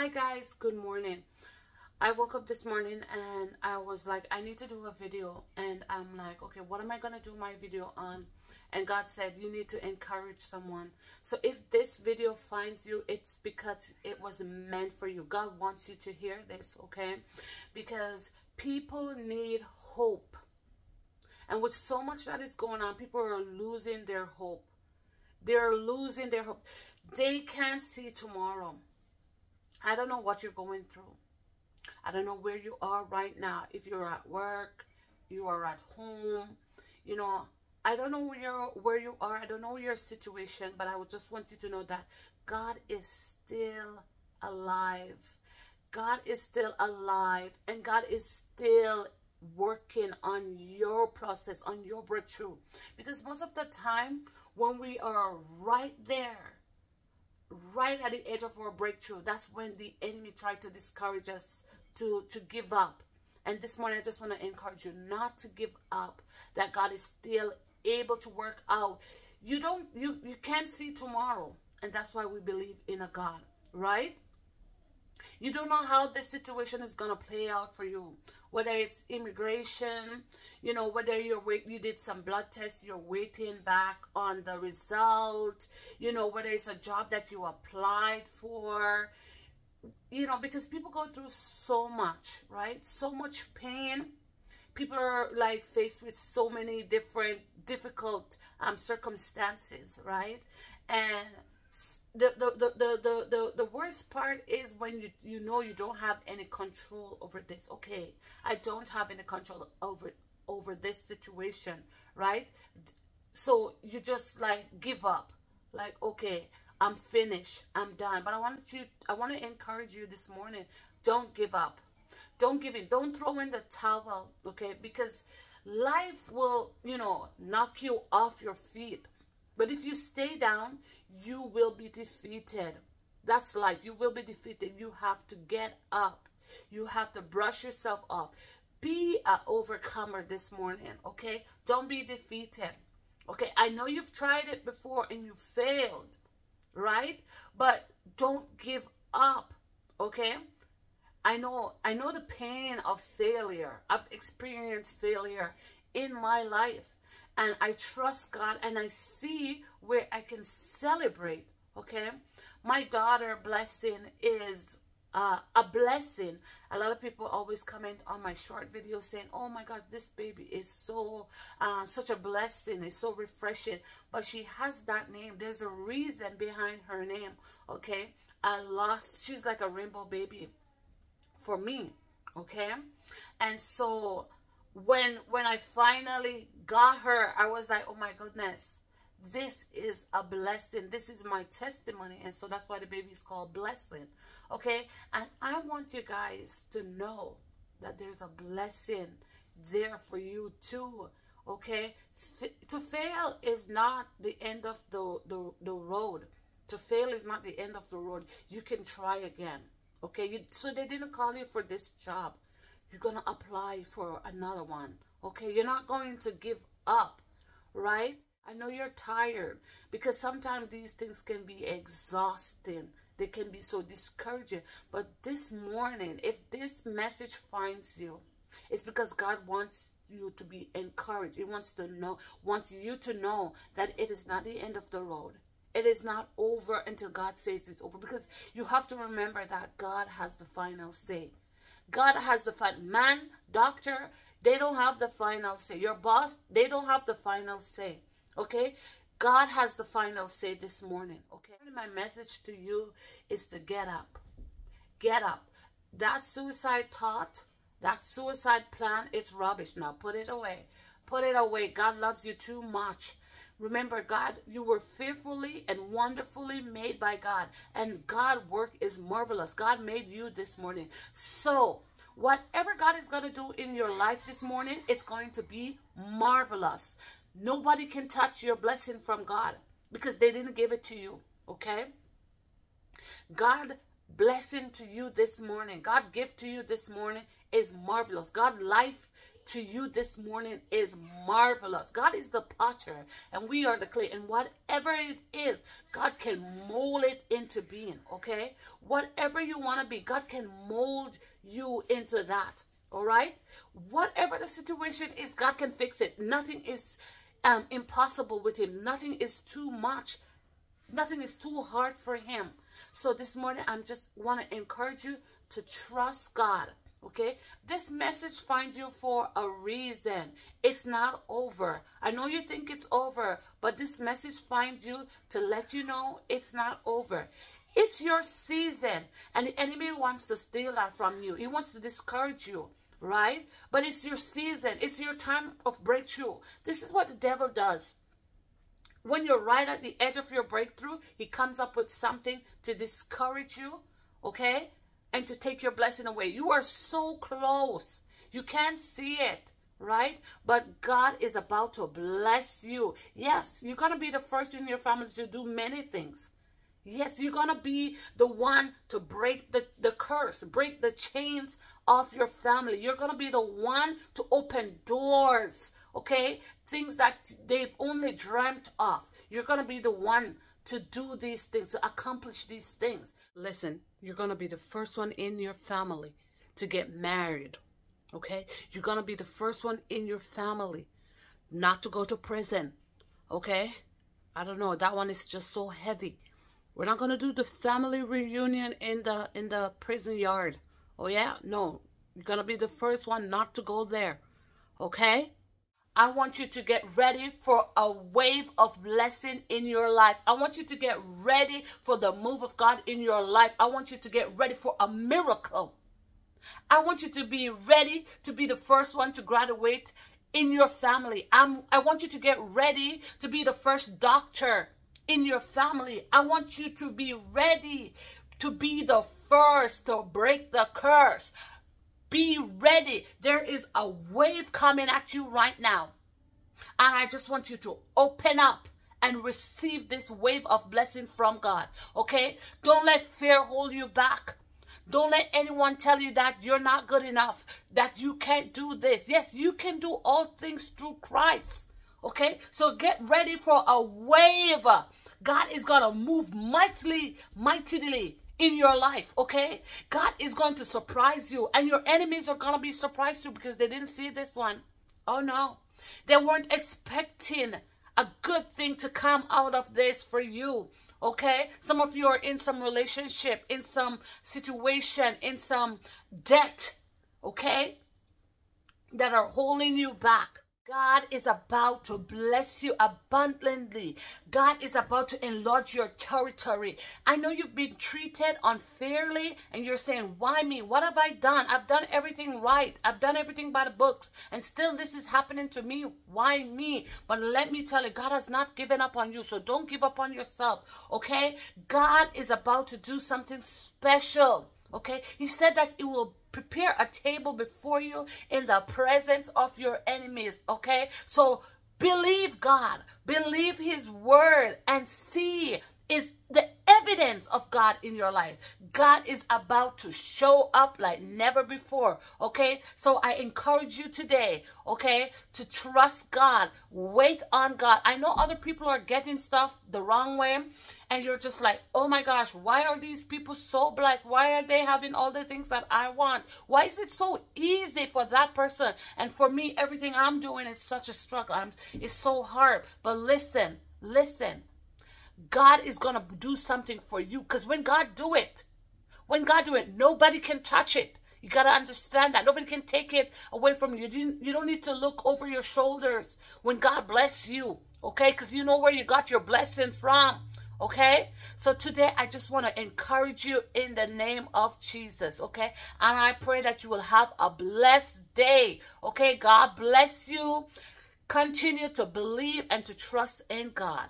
Hi guys, good morning. I woke up this morning and I was like, I need to do a video, and I'm like, okay, what am I gonna do my video on? And God said, you need to encourage someone. So if this video finds you, it's because it was meant for you. God wants you to hear this, okay? Because people need hope. And with so much that is going on, people are losing their hope. They're losing their hope. They can't see tomorrow. I don't know what you're going through. I don't know where you are right now. If you're at work, you are at home, you know, I don't know where you are. I don't know your situation, but I would just want you to know that God is still alive. God is still alive, and God is still working on your process, on your breakthrough. Because most of the time, when we are right there, right at the edge of our breakthrough, that's when the enemy tried to discourage us to give up. And this morning, I just want to encourage you not to give up, that God is still able to work out. You can't see tomorrow, and that's why we believe in a God, right? You don't know how this situation is going to play out for you, whether it's immigration, you know, whether you did some blood tests, you're waiting back on the result, you know, whether it's a job that you applied for, you know, because people go through so much, right? So much pain. People are like faced with so many difficult circumstances, right? And the worst part is when you know you don't have any control over this. Okay, I don't have any control over this situation, right? So you just like give up, like, okay, I'm finished, I'm done. But I want to encourage you this morning, don't give up. Don't give in. Don't throw in the towel, okay? Because life will, you know, knock you off your feet. But if you stay down, you will be defeated. That's life. You will be defeated. You have to get up. You have to brush yourself off. Be an overcomer this morning, okay? Don't be defeated, okay? I know you've tried it before and you failed, right? But don't give up, okay? I know the pain of failure. I've experienced failure in my life, and I trust God, and I see where I can celebrate, okay? My daughter, Blessing, is a blessing. A lot of people always comment on my short videos saying, oh my God, this baby is so such a blessing. It's so refreshing. But she has that name. There's a reason behind her name, okay? She's like a rainbow baby for me, okay? And so when I finally got her, I was like, oh my goodness, this is a blessing. This is my testimony. And so that's why the baby is called Blessing, okay? And I want you guys to know that there's a blessing there for you too, okay? To fail is not the end of the road. To fail is not the end of the road. You can try again, okay? So they didn't call you for this job. You're going to apply for another one, okay? You're not going to give up, right? I know you're tired, because sometimes these things can be exhausting. They can be so discouraging. But this morning, if this message finds you, it's because God wants you to be encouraged. He wants you to know that it is not the end of the road. It is not over until God says it's over, because you have to remember that God has the final say. God has the final. Man, doctor, they don't have the final say. Your boss, they don't have the final say, okay? God has the final say this morning, okay? My message to you is to get up. Get up. That suicide thought, that suicide plan, it's rubbish now. Put it away. Put it away. God loves you too much. Remember, God, you were fearfully and wonderfully made by God. And God's work is marvelous. God made you this morning. So, whatever God is going to do in your life this morning, it's going to be marvelous. Nobody can touch your blessing from God, because they didn't give it to you, okay? God blessing to you this morning, God gift to you this morning is marvelous. God life to you this morning is marvelous. God is the potter and we are the clay. And whatever it is, God can mold it into being, okay? Whatever you want to be, God can mold you into that, all right? Whatever the situation is, God can fix it. Nothing is impossible with him. Nothing is too much. Nothing is too hard for him. So this morning, I just want to encourage you to trust God. Okay, this message finds you for a reason. It's not over. I know you think it's over, but this message finds you to let you know it's not over. It's your season, and the enemy wants to steal that from you. He wants to discourage you, right? But it's your season. It's your time of breakthrough. This is what the devil does. When you're right at the edge of your breakthrough, he comes up with something to discourage you, okay? And to take your blessing away. You are so close. You can't see it, right? But God is about to bless you. Yes, you're going to be the first in your family to do many things. Yes, you're going to be the one to break the curse, break the chains of your family. You're going to be the one to open doors, okay? Things that they've only dreamt of. You're going to be the one to do these things, to accomplish these things. Listen, you're going to be the first one in your family to get married, okay? You're going to be the first one in your family not to go to prison, okay? I don't know. That one is just so heavy. We're not going to do the family reunion in the prison yard. Oh, yeah? No. You're going to be the first one not to go there, okay? I want you to get ready for a wave of blessing in your life. I want you to get ready for the move of God in your life. I want you to get ready for a miracle. I want you to be ready to be the first one to graduate in your family. I want you to get ready to be the first doctor in your family. I want you to be ready to be the first to break the curse. Be ready. There is a wave coming at you right now. And I just want you to open up and receive this wave of blessing from God. Okay? Don't let fear hold you back. Don't let anyone tell you that you're not good enough, that you can't do this. Yes, you can do all things through Christ. Okay? So get ready for a wave. God is going to move mightily in your life, okay? God is going to surprise you, and your enemies are going to be surprised too because they didn't see this one. Oh, no. They weren't expecting a good thing to come out of this for you, okay? Some of you are in some relationship, in some situation, in some debt, okay, that are holding you back. God is about to bless you abundantly. God is about to enlarge your territory. I know you've been treated unfairly and you're saying, why me? What have I done? I've done everything right. I've done everything by the books. And still this is happening to me. Why me? But let me tell you, God has not given up on you. So don't give up on yourself. Okay? God is about to do something special. Okay? He said that He will prepare a table before you in the presence of your enemies. Okay? So believe God. Believe His word and see is the evidence of God in your life. God is about to show up like never before. Okay? So I encourage you today, okay, to trust God. Wait on God. I know other people are getting stuff the wrong way, and you're just like, oh my gosh, why are these people so blessed? Why are they having all the things that I want? Why is it so easy for that person? And for me, everything I'm doing is such a struggle. It's so hard. But listen. God is going to do something for you. Because when God do it, nobody can touch it. You got to understand that. Nobody can take it away from you. You don't need to look over your shoulders when God bless you. Okay? Because you know where you got your blessing from. Okay? So today, I just want to encourage you in the name of Jesus. Okay? And I pray that you will have a blessed day. Okay? God bless you. Continue to believe and to trust in God.